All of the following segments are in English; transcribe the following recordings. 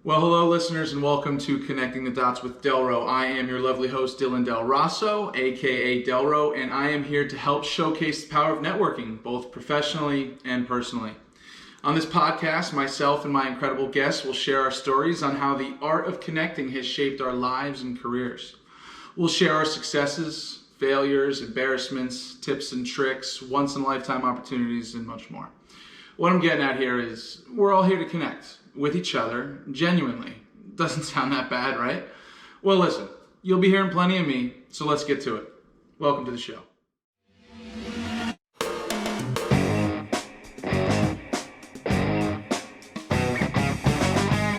Well, hello, listeners, and welcome to Connecting the Dots with DelRo. I am your lovely host, Dillon Del Rosso, aka DelRo, and I am here to help showcase the power of networking, both professionally and personally. On this podcast, myself and my incredible guests will share our stories on how the art of connecting has shaped our lives and careers. We'll share our successes, failures, embarrassments, tips and tricks, once-in-a-lifetime opportunities, and much more. What I'm getting at here is we're all here to connect with each other genuinely. Doesn't sound that bad, right? Well, listen, you'll be hearing plenty of me, so let's get to it. Welcome to the show.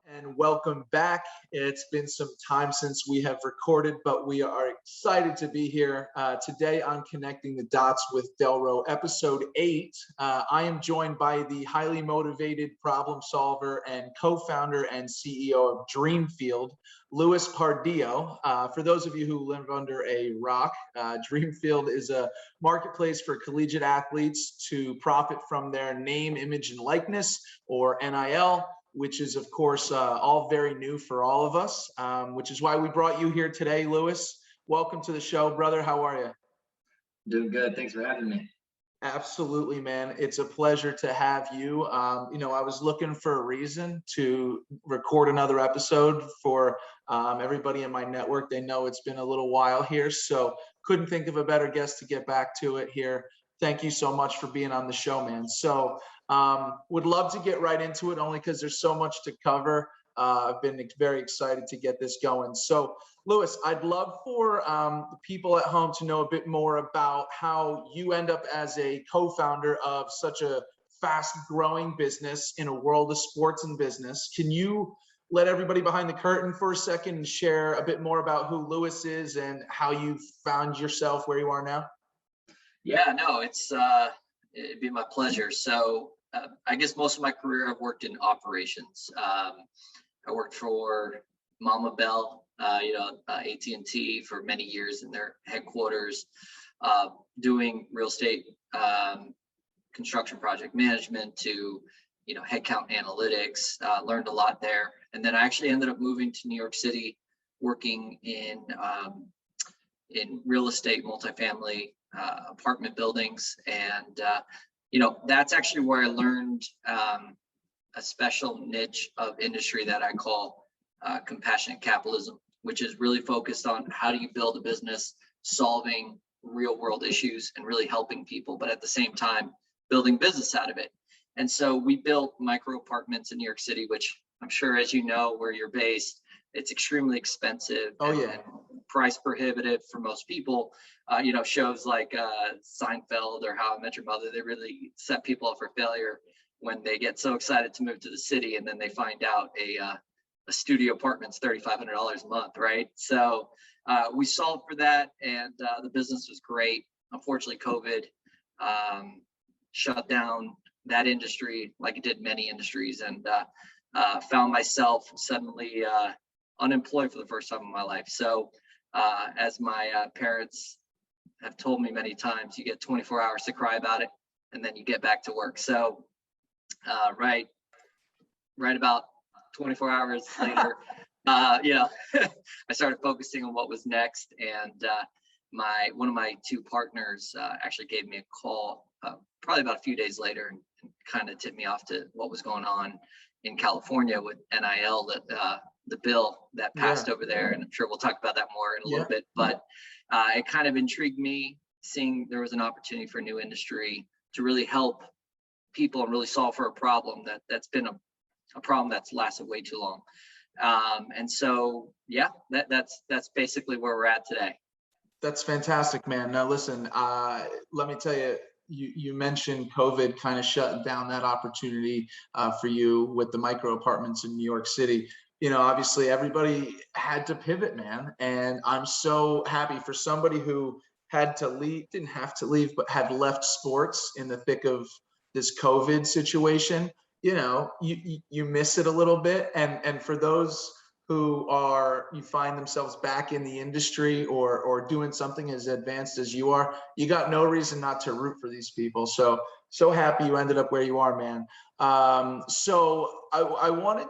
And welcome back. It's been some time since we have recorded, but we are excited to be here today on Connecting the Dots with DelRo, episode 8. I am joined by the highly motivated problem solver and co-founder and CEO of Dreamfield, Louis Pardillo. For those of you who live under a rock, Dreamfield is a marketplace for collegiate athletes to profit from their name, image, and likeness, or NIL, which is, of course, all very new for all of us, which is why we brought you here today, Louis. Welcome to the show, brother. How are you? Doing good. Thanks for having me. Absolutely, man. It's a pleasure to have you. I was looking for a reason to record another episode for everybody in my network. They know it's been a little while here, so couldn't think of a better guest to get back to it here. Thank you so much for being on the show, man. So would love to get right into it, only because there's so much to cover. I've been very excited to get this going. So, Louis, I'd love for the people at home to know a bit more about how you end up as a co-founder of such a fast-growing business in a world of sports and business. Can you let everybody behind the curtain for a second and share a bit more about who Louis is and how you found yourself where you are now? Yeah, no, it'd be my pleasure. So I guess most of my career I've worked in operations. I worked for Mama Bell, AT&T for many years in their headquarters, doing real estate, construction project management to, headcount analytics, learned a lot there. And then I actually ended up moving to New York City, working in real estate, multifamily, apartment buildings. And, that's actually where I learned a special niche of industry that I call compassionate capitalism, which is really focused on how do you build a business solving real world issues and really helping people, but at the same time, building business out of it. And so we built micro apartments in New York City, which I'm sure, as you know, where you're based, it's extremely expensive and price prohibitive for most people. Shows like Seinfeld or How I Met Your Mother, they really set people up for failure when they get so excited to move to the city and then they find out a studio apartment's $3,500 a month, right? So we solved for that, and the business was great. Unfortunately, COVID shut down that industry like it did many industries, and found myself suddenly unemployed for the first time in my life. So as my parents have told me many times, you get 24 hours to cry about it and then you get back to work. So right about 24 hours later, I started focusing on what was next. And one of my two partners actually gave me a call probably about a few days later and kind of tipped me off to what was going on in California with NIL, that the bill that passed over there. And I'm sure we'll talk about that more in a little bit, but it kind of intrigued me, seeing there was an opportunity for a new industry to really help people and really solve for a problem that's been a problem that's lasted way too long. And so, that's basically where we're at today. That's fantastic, man. Now, listen, let me tell you, you mentioned COVID kind of shutting down that opportunity for you with the micro apartments in New York City. Obviously everybody had to pivot, man. And I'm so happy for somebody who had to leave, didn't have to leave, but had left sports in the thick of this COVID situation. You miss it a little bit. And for those who you find themselves back in the industry or doing something as advanced as you are, you got no reason not to root for these people. So So happy you ended up where you are, man. So I wanted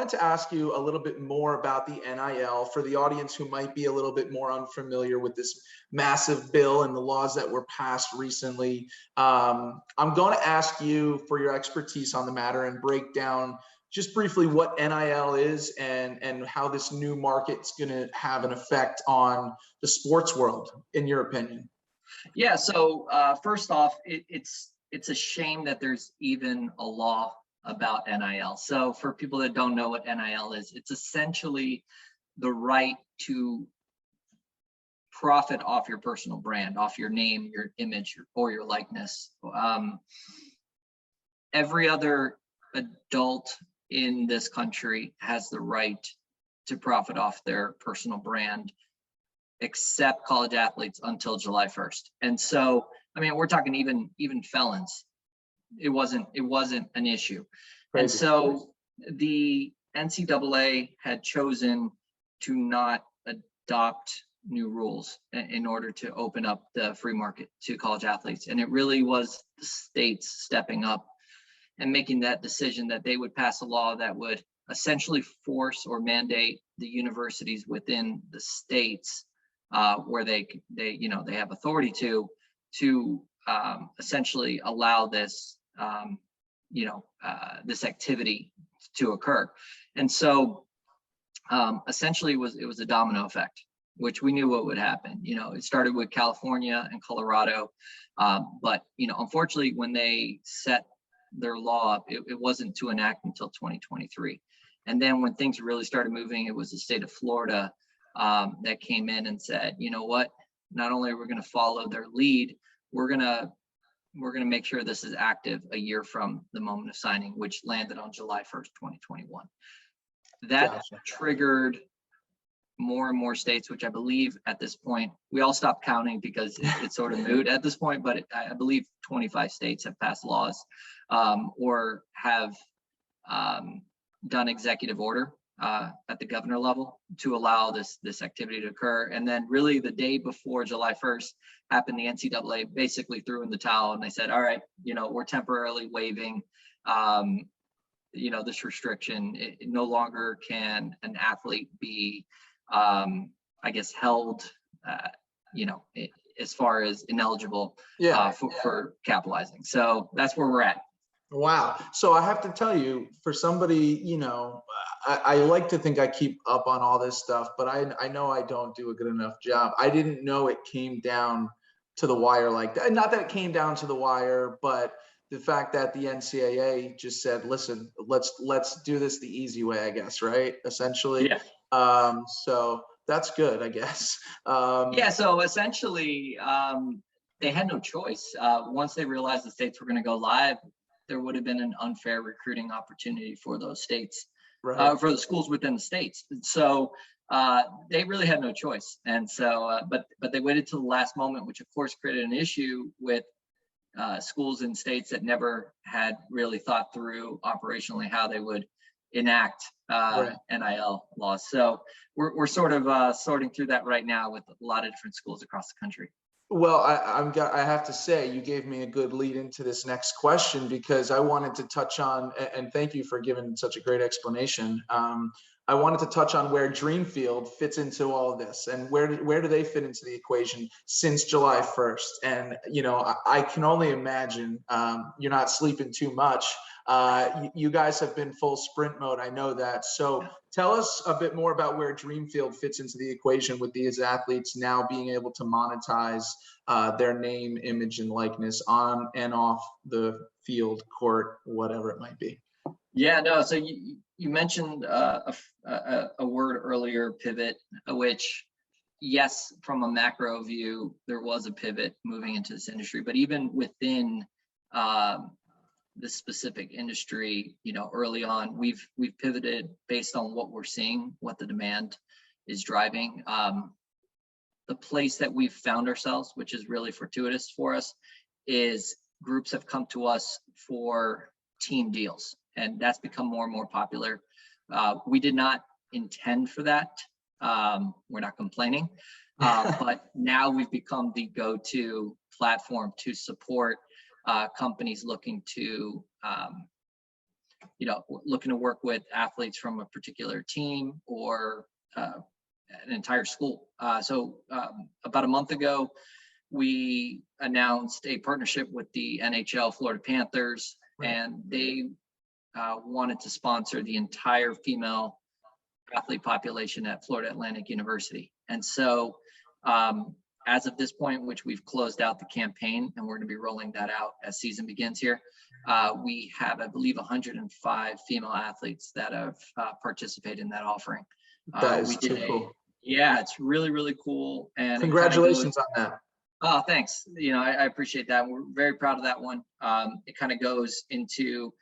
to ask you a little bit more about the NIL for the audience who might be a little bit more unfamiliar with this massive bill and the laws that were passed recently. I'm going to ask you for your expertise on the matter and break down just briefly what NIL is and how this new market's going to have an effect on the sports world, in your opinion. Yeah. So first off, it's a shame that there's even a law about NIL. So for people that don't know what NIL is, it's essentially the right to profit off your personal brand, off your name, your image, or your likeness. Every other adult in this country has the right to profit off their personal brand, except college athletes until July 1st. And so, I mean, we're talking even felons. It wasn't an issue. Crazy. And so the NCAA had chosen to not adopt new rules in order to open up the free market to college athletes. And it really was the states stepping up and making that decision that they would pass a law that would essentially force or mandate the universities within the states where they have authority to essentially allow this this activity to occur. And so essentially it was a domino effect, which we knew what would happen. It started with California and Colorado, but unfortunately when they set their law up, it wasn't to enact until 2023. And then when things really started moving, it was the state of Florida that came in and said, you know what, not only are we going to follow their lead, we're going to make sure this is active a year from the moment of signing, which landed on July 1st, 2021. That Gotcha. Triggered more and more states, which I believe at this point, we all stopped counting because it's sort of moot at this point, but I believe 25 states have passed laws or have done executive order at the governor level to allow this activity to occur. And then really the day before July 1st happened, the NCAA basically threw in the towel and they said, all right, we're temporarily waiving this restriction. It no longer can an athlete be held as far as ineligible for capitalizing. So that's where we're at. Wow. So I have to tell you, for somebody, I like to think I keep up on all this stuff, but I know I don't do a good enough job. I didn't know it came down to the wire like that. Not that it came down to the wire, but the fact that the NCAA just said, listen, let's do this the easy way, I guess, right? Essentially. Yeah. So that's good, I guess. So essentially, they had no choice. Once they realized the states were going to go live, there would have been an unfair recruiting opportunity for those states, right. For the schools within the states. So they really had no choice. And so, but they waited till the last moment, which of course created an issue with schools in states that never had really thought through operationally how they would enact right. NIL laws. So we're sort of sorting through that right now with a lot of different schools across the country. Well, I have to say, you gave me a good lead into this next question, because I wanted to touch on, and thank you for giving such a great explanation. I wanted to touch on where Dreamfield fits into all of this, and where do they fit into the equation since July 1st? And I can only imagine you're not sleeping too much. You guys have been full sprint mode. I know that. So tell us a bit more about where Dreamfield fits into the equation with these athletes now being able to monetize their name, image, and likeness on and off the field, court, whatever it might be. Yeah, no. So you mentioned a word earlier, pivot, which, yes, from a macro view, there was a pivot moving into this industry, but even within this specific industry, early on, we've pivoted based on what we're seeing, what the demand is driving. The place that we've found ourselves, which is really fortuitous for us, is groups have come to us for team deals, and that's become more and more popular. We did not intend for that. We're not complaining, But now we've become the go-to platform to support companies looking to, looking to work with athletes from a particular team or an entire school. So about a month ago, we announced a partnership with the NHL Florida Panthers, and they wanted to sponsor the entire female athlete population at Florida Atlantic University. And so as of this point, which we've closed out the campaign and we're going to be rolling that out as season begins here, we have, I believe, 105 female athletes that have participated in that offering. That is too cool. Yeah, it's really, really cool. And congratulations on that. Oh, thanks. I appreciate that. We're very proud of that one. It kind of goes into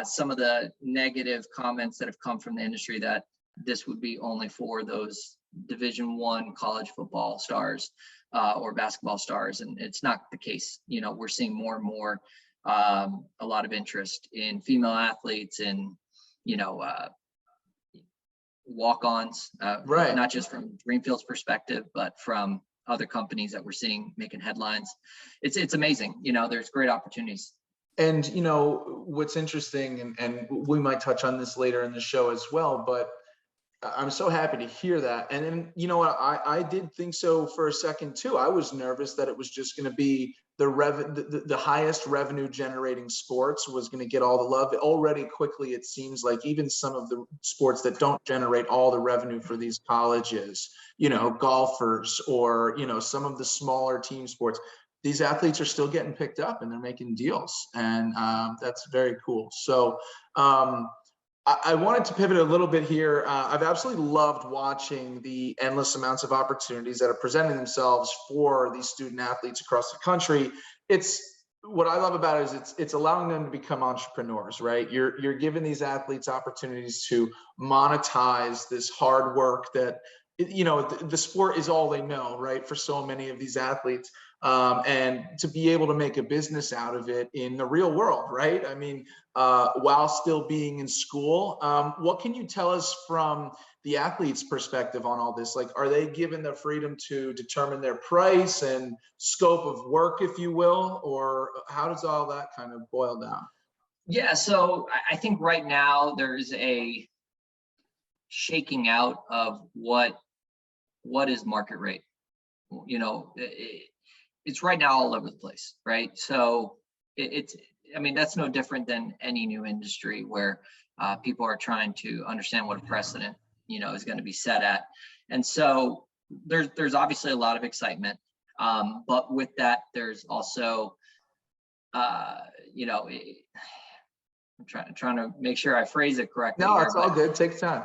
some of the negative comments that have come from the industry that this would be only for those Division I college football stars or basketball stars, and it's not the case. We're seeing more and more a lot of interest in female athletes and walk-ons, not just from Dreamfield's perspective, but from other companies that we're seeing making headlines. It's amazing. There's great opportunities. And what's interesting, and we might touch on this later in the show as well, but I'm so happy to hear that. And then, what, I did think so for a second too. I was nervous that it was just going to be the highest revenue generating sports was going to get all the love. Already quickly, it seems like even some of the sports that don't generate all the revenue for these colleges, golfers or, some of the smaller team sports, these athletes are still getting picked up and they're making deals. And that's very cool. So I wanted to pivot a little bit here. I've absolutely loved watching the endless amounts of opportunities that are presenting themselves for these student athletes across the country. What I love about it is it's allowing them to become entrepreneurs, right? You're giving these athletes opportunities to monetize this hard work that, the sport is all they know, right? For so many of these athletes. And to be able to make a business out of it in the real world, right? I mean, while still being in school, what can you tell us from the athlete's perspective on all this? Like, are they given the freedom to determine their price and scope of work, if you will, or how does all that kind of boil down? Yeah, so I think right now there's a shaking out of what is market rate. It's right now all over the place, right? So that's no different than any new industry where people are trying to understand what a precedent, is going to be set at. And so there's obviously a lot of excitement, but with that, there's also, I'm trying to make sure I phrase it correctly. No, it's all good. Take time.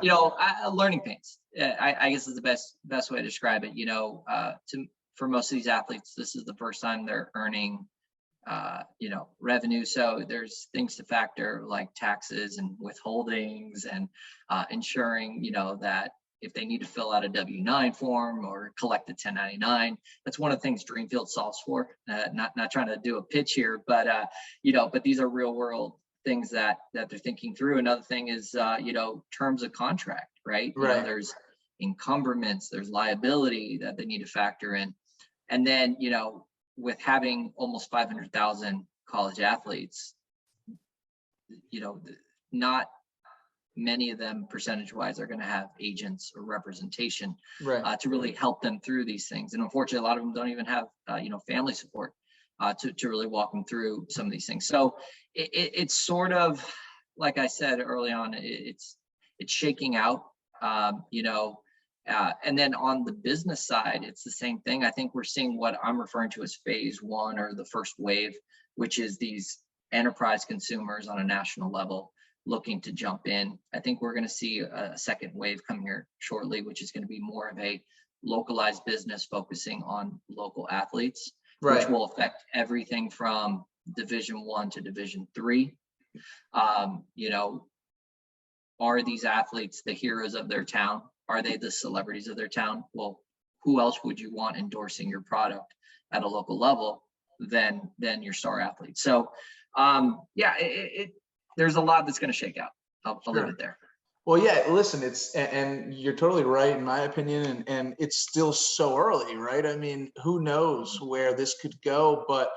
Learning pains. I guess is the best way to describe it. For most of these athletes, this is the first time they're earning, revenue. So there's things to factor like taxes and withholdings and ensuring, that if they need to fill out a W-9 form or collect a 1099, that's one of the things Dreamfield solves for. Not trying to do a pitch here, but but these are real world things that they're thinking through. Another thing is, terms of contract, right? Right. There's encumbrance, there's liability that they need to factor in. And then, with having almost 500,000 college athletes, not many of them percentage-wise are going to have agents or representation to really help them through these things. And unfortunately, a lot of them don't even have, family support to really walk them through some of these things. So it's sort of, like I said early on, it's shaking out, and then on the business side, it's the same thing. I think we're seeing what I'm referring to as phase one or the first wave, which is these enterprise consumers on a national level looking to jump in. I think we're going to see a second wave coming here shortly, which is going to be more of a localized business focusing on local athletes, which will affect everything from Division I to Division III. Are these athletes the heroes of their town? Are they the celebrities of their town? Well, who else would you want endorsing your product at a local level than your star athlete? So, there's a lot that's going to shake out. I'll leave it there. Well, yeah, listen, and you're totally right in my opinion, and it's still so early, right? I mean, who knows where this could go, but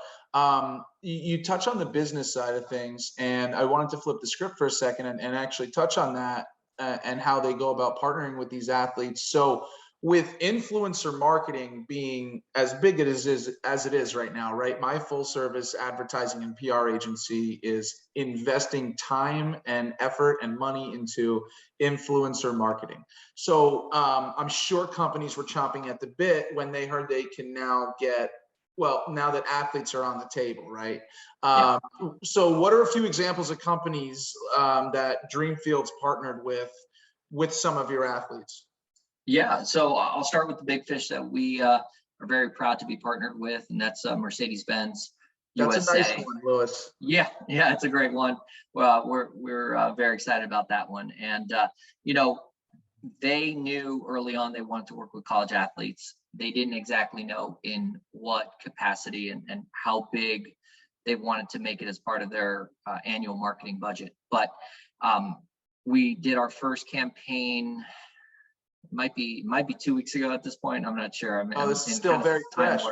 you touch on the business side of things, and I wanted to flip the script for a second and actually touch on that and how they go about partnering with these athletes. So with influencer marketing being as big as it is right now, right? My full service advertising and PR agency is investing time and effort and money into influencer marketing. So I'm sure companies were chomping at the bit when they heard they can now get, well, now that athletes are on the table, right? Yeah. So what are a few examples of companies that Dreamfields partnered with some of your athletes? Yeah, so I'll start with the big fish that we are very proud to be partnered with, and that's Mercedes-Benz That's a nice USA. one, Lewis. Yeah, it's a great one. Well, we're very excited about that one, and you know, they knew early on they wanted to work with college athletes. They didn't exactly know in what capacity and how big they wanted to make it as part of their annual marketing budget. But we did our first campaign. Might be 2 weeks ago at this point. I'm not sure. Oh, this is still very fresh.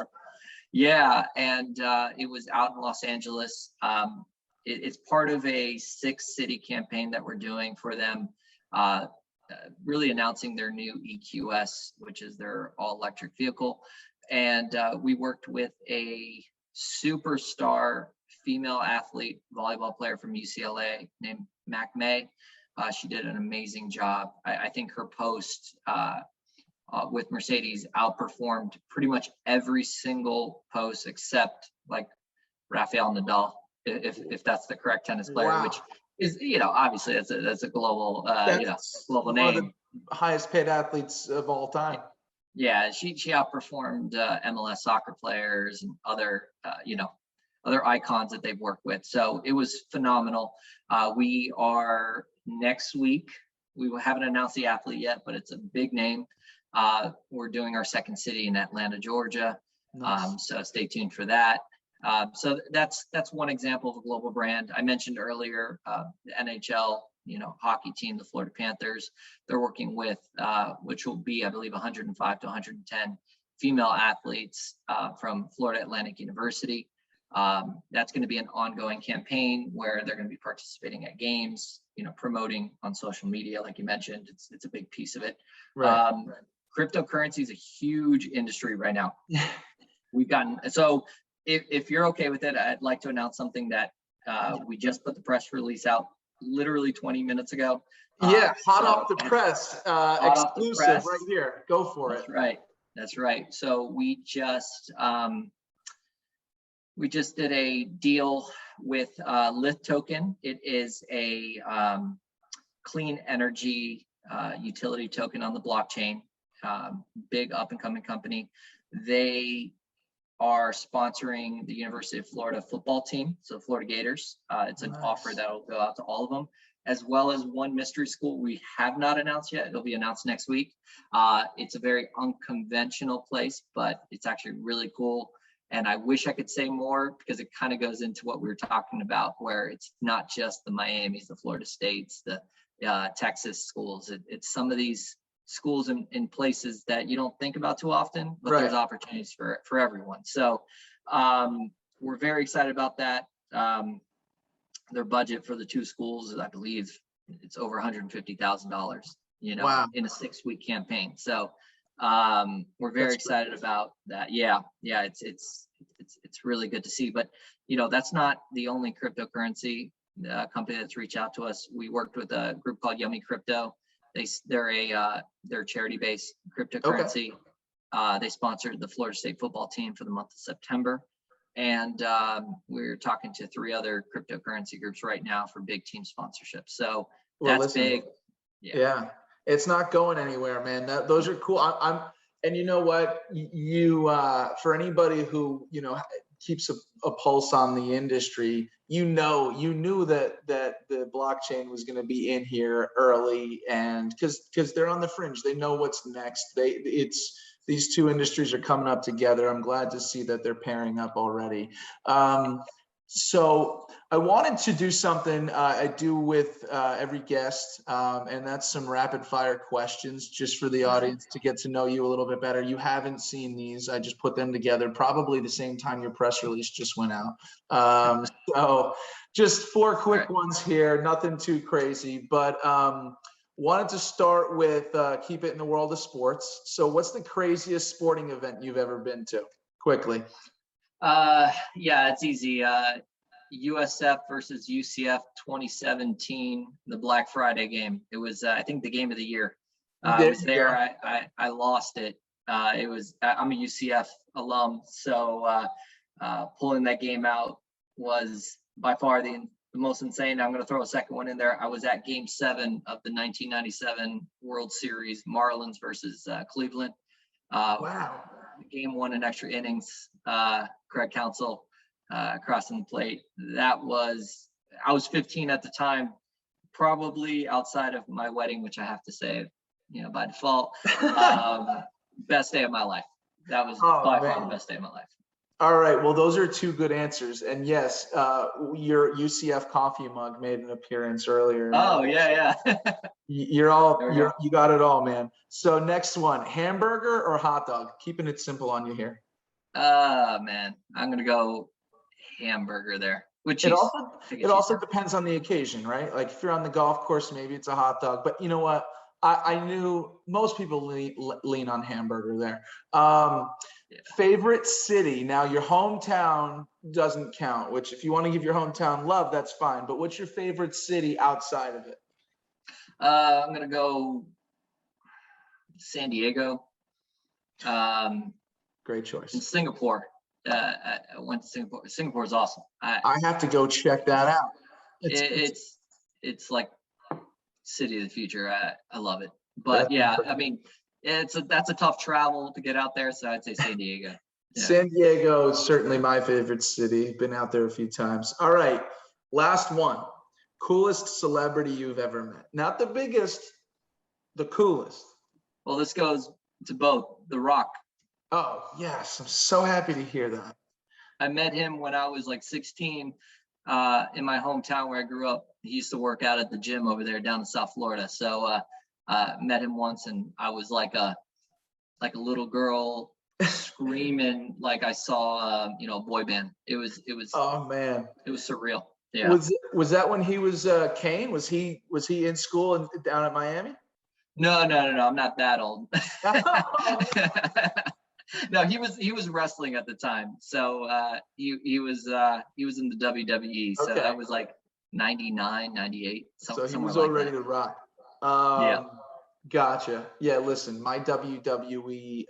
Yeah, and it was out in Los Angeles. It's part of a 6-city campaign that we're doing for them, really announcing their new EQS, which is their all-electric vehicle. And we worked with a superstar female athlete, volleyball player from UCLA named Mac May. She did an amazing job. I think her post with Mercedes outperformed pretty much every single post except like Rafael Nadal, if that's the correct tennis player, Wow. which is, obviously that's a global, global name. One of the highest paid athletes of all time. Yeah, she outperformed MLS soccer players and other, other icons that they've worked with. So it was phenomenal. We are next week. We haven't announced the athlete yet, but it's a big name. We're doing our second city in Atlanta, Georgia. Nice. So stay tuned for that. So that's one example of a global brand. I mentioned earlier the NHL, hockey team, the Florida Panthers. They're working with, which will be, I believe, 105 to 110 female athletes from Florida Atlantic University. That's going to be an ongoing campaign where they're going to be participating at games, promoting on social media, like you mentioned. It's a big piece of it. Right. Cryptocurrency is a huge industry right now. So if you're okay with it, I'd like to announce something that we just put the press release out literally 20 minutes ago. Yeah, hot off the press, exclusive right here. Go for it. That's right. So we just did a deal with Lith Token. It is a clean energy utility token on the blockchain. Big up and coming company. They are sponsoring the University of Florida football team, so Florida Gators. It's an offer that will go out to all of them, as well as one mystery school we have not announced yet. It'll be announced next week. It's a very unconventional place, but it's actually really cool. And I wish I could say more because it kind of goes into what we were talking about, where it's not just the Miamis, the Florida States, the Texas schools. It's some of these schools in places that you don't think about too often, but there's opportunities for everyone. So we're very excited about that. Their budget for the two schools is, I believe, it's over $150,000, Wow. in a 6-week campaign. So we're very excited about that. Yeah, it's really good to see. But that's not the only cryptocurrency company that's reached out to us. We worked with a group called Yummy Crypto. They're charity-based cryptocurrency. Okay. They sponsored the Florida State football team for the month of September, and we're talking to 3 other cryptocurrency groups right now for big team sponsorships. So that's big. Yeah. It's not going anywhere, man. Those are cool. And you know what? For anybody who keeps a pulse on the industry, you knew that the blockchain was going to be in here early, and because they're on the fringe, they know what's next. These two industries are coming up together. I'm glad to see that they're pairing up already. So I wanted to do something I do with every guest, and that's some rapid fire questions just for the audience to get to know you a little bit better. You haven't seen these. I just put them together probably the same time your press release just went out. So just four quick ones here, nothing too crazy, but wanted to start with keep it in the world of sports. So what's the craziest sporting event you've ever been to? Quickly. Yeah, it's easy. USF versus UCF 2017, the Black Friday game. It was, I think, the game of the year. I was there. I lost it. I'm a UCF alum, so pulling that game out was by far the most insane. I'm going to throw a second one in there. I was at Game 7 of the 1997 World Series, Marlins versus Cleveland. Wow. Game 1 in extra innings. Craig Counsell crossing the plate. I was 15 at the time, probably outside of my wedding, which I have to say, by default, best day of my life. That was by far the best day of my life. All right. Well, those are two good answers. And yes, your UCF coffee mug made an appearance earlier. Oh, yeah. You got it all, man. So next one, hamburger or hot dog? Keeping it simple on you here. Man, I'm going to go hamburger there. It also depends on the occasion, right? Like if you're on the golf course, maybe it's a hot dog, but you know what? I knew most people lean on hamburger there. Favorite city. Now your hometown doesn't count, which if you want to give your hometown love, that's fine. But what's your favorite city outside of it? I'm going to go San Diego. Great choice. In Singapore. I went to Singapore. Singapore is awesome. I have to go check that out. It's like city of the future. I love it. But yeah, I mean, that's a tough travel to get out there. So I'd say San Diego. Yeah. San Diego is certainly my favorite city. Been out there a few times. All right, last one. Coolest celebrity you've ever met. Not the biggest, the coolest. Well, this goes to both. The Rock. Oh, yes. I'm so happy to hear that. I met him when I was like 16 in my hometown where I grew up. He used to work out at the gym over there down in South Florida. So met him once and I was like a little girl screaming like I saw a boy band. It was oh man. It was surreal. Yeah. Was that when he was Kane? Was he in school down at Miami? No. I'm not that old. No, he was wrestling at the time. So he was in the WWE. So that was like 99, 98. So he was already the Rock. Yeah. Gotcha. Yeah, listen, my WWE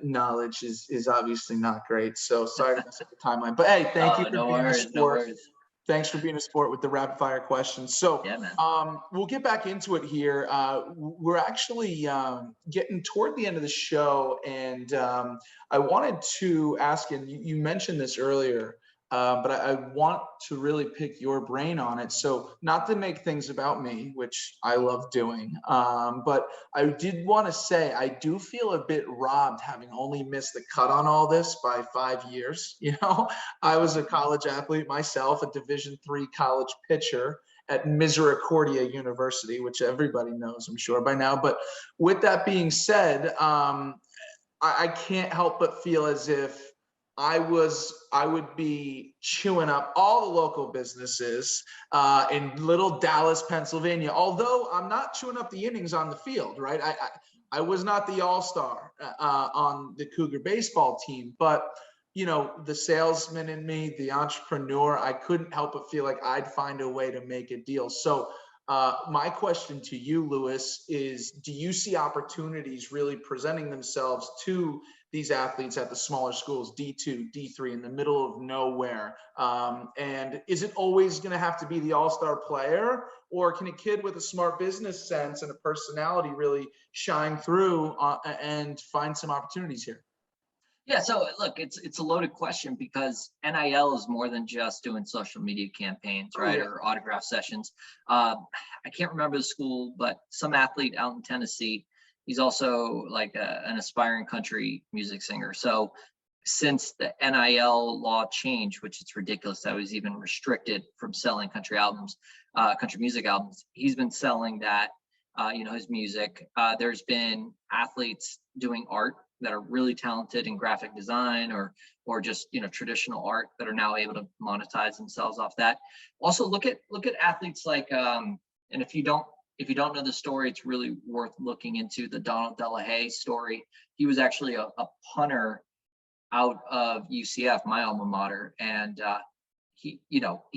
knowledge is obviously not great. So sorry to mess up the timeline. But hey, thank you for being a sport. No worries. Thanks for being a sport with the rapid fire questions. So yeah, man. We'll get back into it here. We're actually getting toward the end of the show, and I wanted to ask, and you mentioned this earlier, but I want to really pick your brain on it. So not to make things about me, which I love doing, but I did want to say I do feel a bit robbed having only missed the cut on all this by 5 years. I was a college athlete myself, a Division III college pitcher at Misericordia University, which everybody knows, I'm sure by now. But with that being said, I can't help but feel as if I would be chewing up all the local businesses in little Dallas, Pennsylvania. Although I'm not chewing up the innings on the field, right? I was not the all-star on the Cougar baseball team, but the salesman in me, the entrepreneur, I couldn't help but feel like I'd find a way to make a deal. So my question to you, Louis, is do you see opportunities really presenting themselves to these athletes at the smaller schools, D2, D3, in the middle of nowhere? And is it always going to have to be the all-star player, or can a kid with a smart business sense and a personality really shine through and find some opportunities here? Yeah, so look, it's a loaded question because NIL is more than just doing social media campaigns, right? Yeah. Or autograph sessions. I can't remember the school, but some athlete out in Tennessee, he's also like an aspiring country music singer. So since the NIL law changed, which it's ridiculous that was even restricted from selling country albums, country music albums, he's been selling that, his music. There's been athletes doing art that are really talented in graphic design or just traditional art that are now able to monetize themselves off that. Also, look at athletes like, and if you don't know the story, it's really worth looking into the Donald Delahaye story. He was actually a punter out of UCF, my alma mater, and he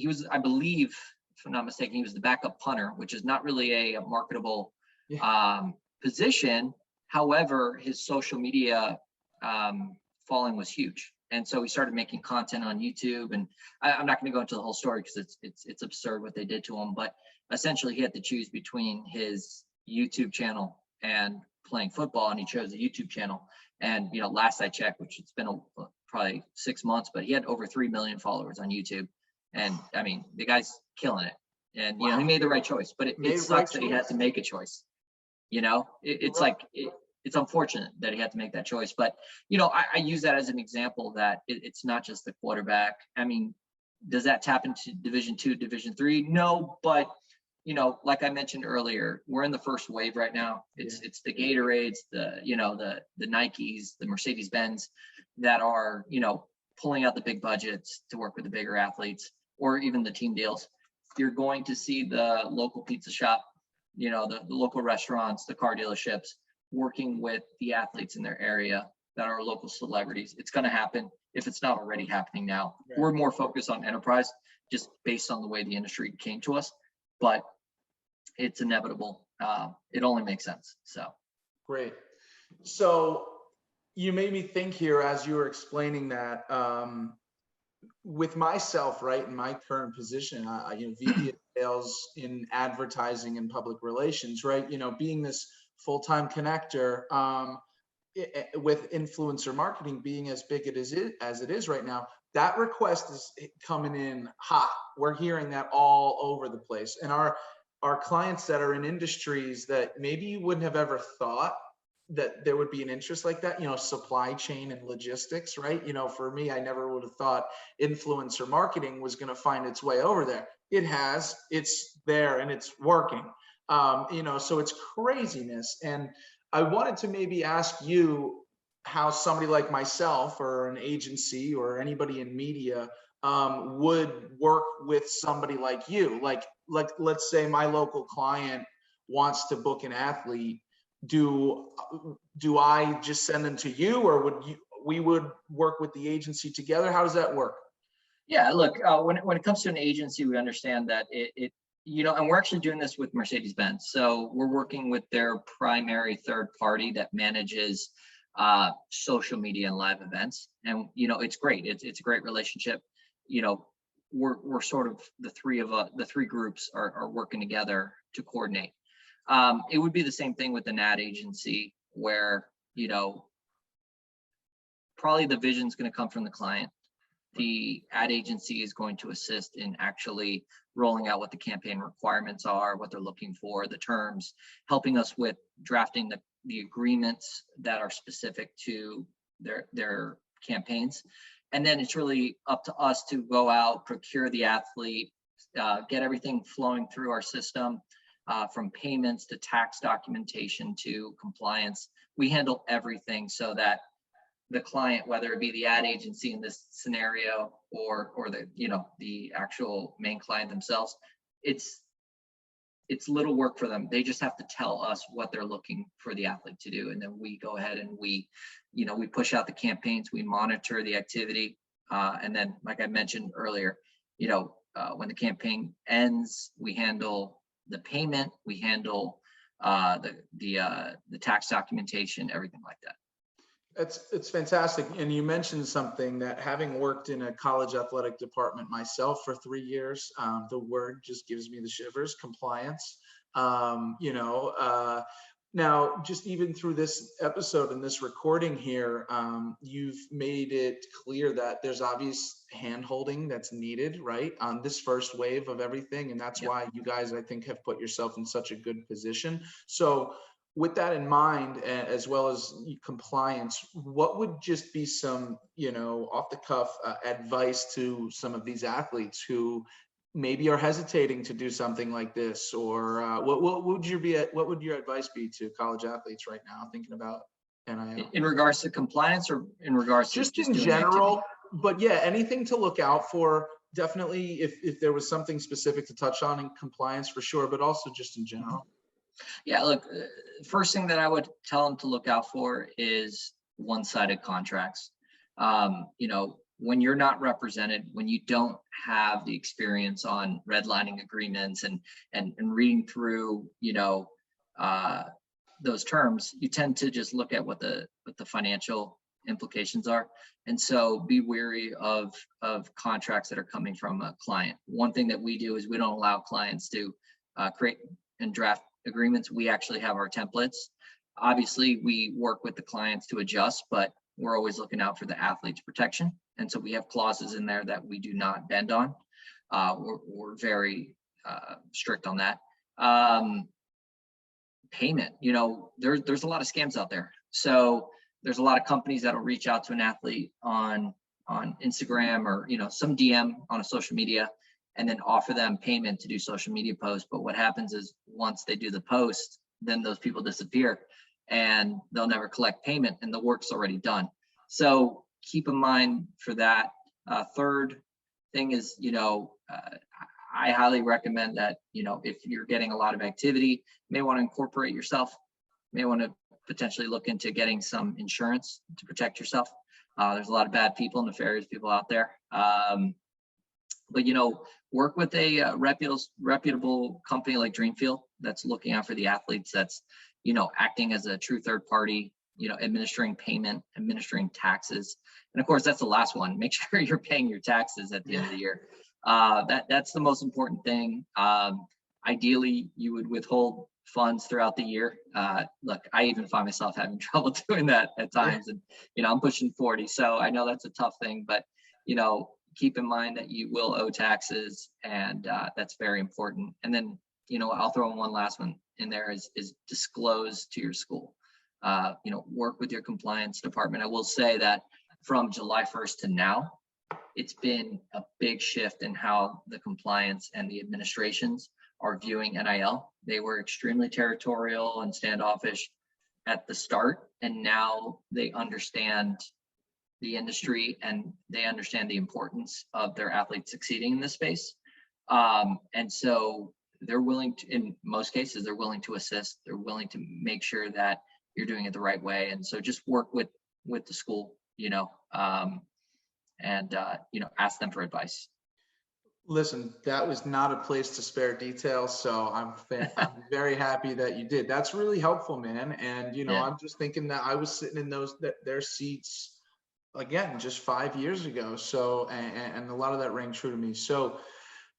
was, I believe, if I'm not mistaken, he was the backup punter, which is not really a marketable position. However, his social media following was huge, and so he started making content on YouTube. And I'm not going to go into the whole story because it's absurd what they did to him. But essentially, he had to choose between his YouTube channel and playing football, and he chose the YouTube channel. And last I checked, which it's been probably 6 months, but he had over 3 million followers on YouTube. And I mean, the guy's killing it. And Wow. He made the right choice, but it sucks that he had to make a choice. It's like it's unfortunate that he had to make that choice. But I use that as an example that it's not just the quarterback. I mean, does that tap into Division II, Division III? No, but like I mentioned earlier, we're in the first wave right now. It's the Gatorades, the Nikes, the Mercedes-Benz that are, pulling out the big budgets to work with the bigger athletes, or even the team deals. You're going to see the local pizza shop, the local restaurants, the car dealerships working with the athletes in their area that are local celebrities. It's going to happen if it's not already happening now. Right. We're more focused on enterprise just based on the way the industry came to us, but it's inevitable. It only makes sense. So great. So you made me think here as you were explaining that, with myself, right, in my current position, VP of sales in advertising and public relations, right, being this full-time connector, with influencer marketing being as big as it is right now, that request is coming in hot. We're hearing that all over the place. And our clients that are in industries that maybe you wouldn't have ever thought that there would be an interest like that, supply chain and logistics, right? For me, I never would have thought influencer marketing was going to find its way over there. It has, it's there and it's working. So it's craziness. And I wanted to maybe ask you how somebody like myself or an agency or anybody in media would work with somebody like you. Like let's say my local client wants to book an athlete. Do I just send them to you, or we would work with the agency together? How does that work? Yeah, look, when it comes to an agency, we understand that and we're actually doing this with Mercedes-Benz. So we're working with their primary third party that manages social media and live events. And, it's great. It's a great relationship. We're sort of the three groups are working together to coordinate. It would be the same thing with an ad agency where, probably the vision is going to come from the client. The ad agency is going to assist in actually rolling out what the campaign requirements are, what they're looking for, the terms, helping us with drafting the agreements that are specific to their campaigns. And then it's really up to us to go out, procure the athlete, get everything flowing through our system, from payments to tax documentation to compliance. We handle everything so that the client, whether it be the ad agency in this scenario or the actual main client themselves, it's little work for them. They just have to tell us what they're looking for the athlete to do, and then we go ahead and we push out the campaigns, we monitor the activity, and then, like I mentioned earlier, when the campaign ends, we handle the payment, we handle the tax documentation, everything like that. It's fantastic. And you mentioned something that, having worked in a college athletic department myself for 3 years, the word just gives me the shivers: compliance. Now, just even through this episode and this recording here, you've made it clear that there's obvious hand-holding that's needed, right, on this first wave of everything. And that's why you guys, I think, have put yourself in such a good position. So with that in mind, as well as compliance, what would just be some, off the cuff advice to some of these athletes who maybe are hesitating to do something like this, or what would your advice be to college athletes right now thinking about NIL? In regards to compliance, or in regards to Just in doing general, activity? but yeah, anything to look out for. Definitely, if there was something specific to touch on in compliance, for sure, but also just in general. Yeah, look, first thing that I would tell them to look out for is one-sided contracts. When you're not represented, when you don't have the experience on redlining agreements and reading through, those terms, you tend to just look at what the financial implications are. And so be wary of contracts that are coming from a client. One thing that we do is we don't allow clients to create and draft agreements. We actually have our templates. Obviously, we work with the clients to adjust, but we're always looking out for the athlete's protection. And so we have clauses in there that we do not bend on. We're very strict on that. Payment, there's a lot of scams out there. So there's a lot of companies that'll reach out to an athlete on Instagram or, some DM on a social media, and then offer them payment to do social media posts. But what happens is once they do the post, then those people disappear and they'll never collect payment and the work's already done. So keep in mind for that. Third thing is, I highly recommend that, if you're getting a lot of activity, you may want to incorporate yourself, may want to potentially look into getting some insurance to protect yourself. There's a lot of bad people, nefarious people out there. But work with a reputable company like Dreamfield that's looking out for the athletes, that's acting as a true third party, administering payment, administering taxes, and of course that's the last one. Make sure you're paying your taxes at the end of the year. That's the most important thing. Ideally, you would withhold funds throughout the year. Look, I even find myself having trouble doing that at times, and I'm pushing 40, so I know that's a tough thing, but keep in mind that you will owe taxes, and that's very important. And then, I'll throw in one last one in there is disclose to your school. Work with your compliance department. I will say that from July 1st to now, it's been a big shift in how the compliance and the administrations are viewing NIL. They were extremely territorial and standoffish at the start, and now they understand the industry and they understand the importance of their athletes succeeding in this space. And so they're willing to, in most cases, they're willing to assist. They're willing to make sure that you're doing it the right way. And so just work with the school, and ask them for advice. Listen, that was not a place to spare details, so I'm very happy that you did. That's really helpful, man. And I'm just thinking that I was sitting in their seats again just 5 years ago. So and a lot of that rang true to me. So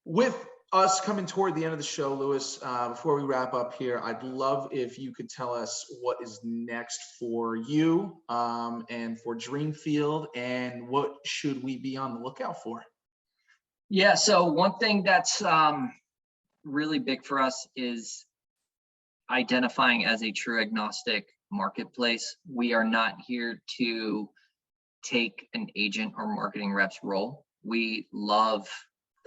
with us coming toward the end of the show, Lewis, before we wrap up here, I'd love if you could tell us what is next for you and for Dreamfield, and what should we be on the lookout for? Yeah, so one thing that's really big for us is identifying as a true agnostic marketplace. We are not here to take an agent or marketing rep's role. We love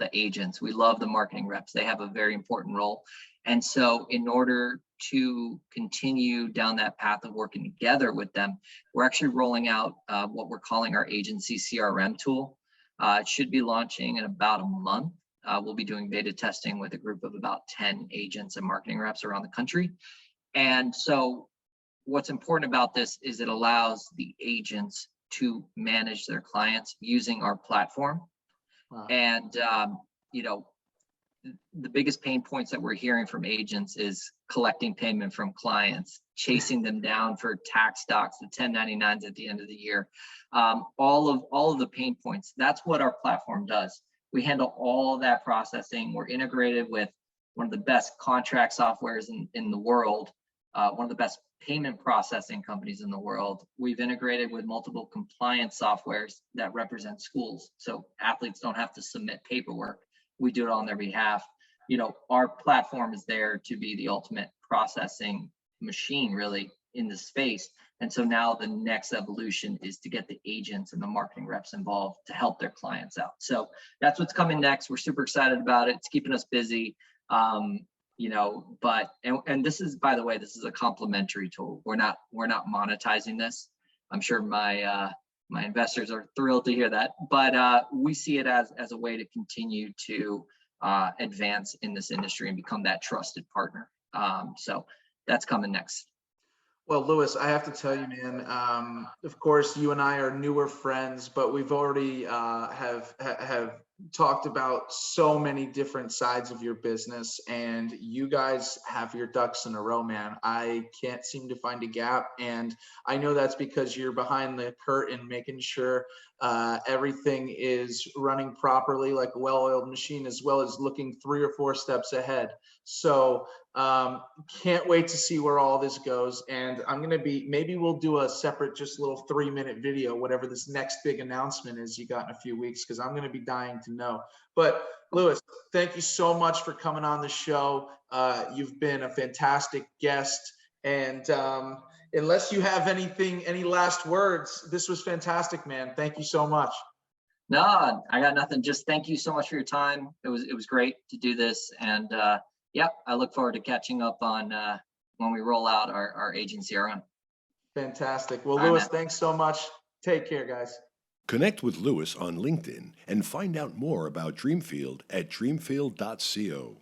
the agents. We love the marketing reps. They have a very important role. And so in order to continue down that path of working together with them, we're actually rolling out what we're calling our agency CRM tool. It should be launching in about a month. We'll be doing beta testing with a group of about 10 agents and marketing reps around the country. And so what's important about this is it allows the agents to manage their clients using our platform. Wow. And, the biggest pain points that we're hearing from agents is collecting payment from clients, chasing them down for tax docs, the 1099s at the end of the year. All of the pain points. That's what our platform does. We handle all of that processing. We're integrated with one of the best contract softwares in the world, one of the best payment processing companies in the world. We've integrated with multiple compliance softwares that represent schools, so athletes don't have to submit paperwork. We do it on their behalf. Our platform is there to be the ultimate processing machine really in the space. And so now the next evolution is to get the agents and the marketing reps involved to help their clients out. So that's what's coming next. We're super excited about it. It's keeping us busy. And this is, by the way, this is a complimentary tool. We're not monetizing this. I'm sure my investors are thrilled to hear that, but we see it as a way to continue to advance in this industry and become that trusted partner. So that's coming next. Well, Louis, I have to tell you, man, of course, you and I are newer friends, but we've already have talked about so many different sides of your business, and you guys have your ducks in a row, man. I can't seem to find a gap, and I know that's because you're behind the curtain making sure everything is running properly like a well-oiled machine, as well as looking 3 or 4 steps ahead. So can't wait to see where all this goes. And I'm going to maybe we'll do a separate, just little 3-minute video, whatever this next big announcement is you got in a few weeks, because I'm going to be dying to know. But Louis, thank you so much for coming on the show. You've been a fantastic guest. And unless you have any last words, this was fantastic, man. Thank you so much. No, I got nothing. Just thank you so much for your time. It was great to do this. And I look forward to catching up on when we roll out our agency CRM. Fantastic. Well, Louis, thanks so much. Take care, guys. Connect with Louis on LinkedIn and find out more about Dreamfield at dreamfield.co.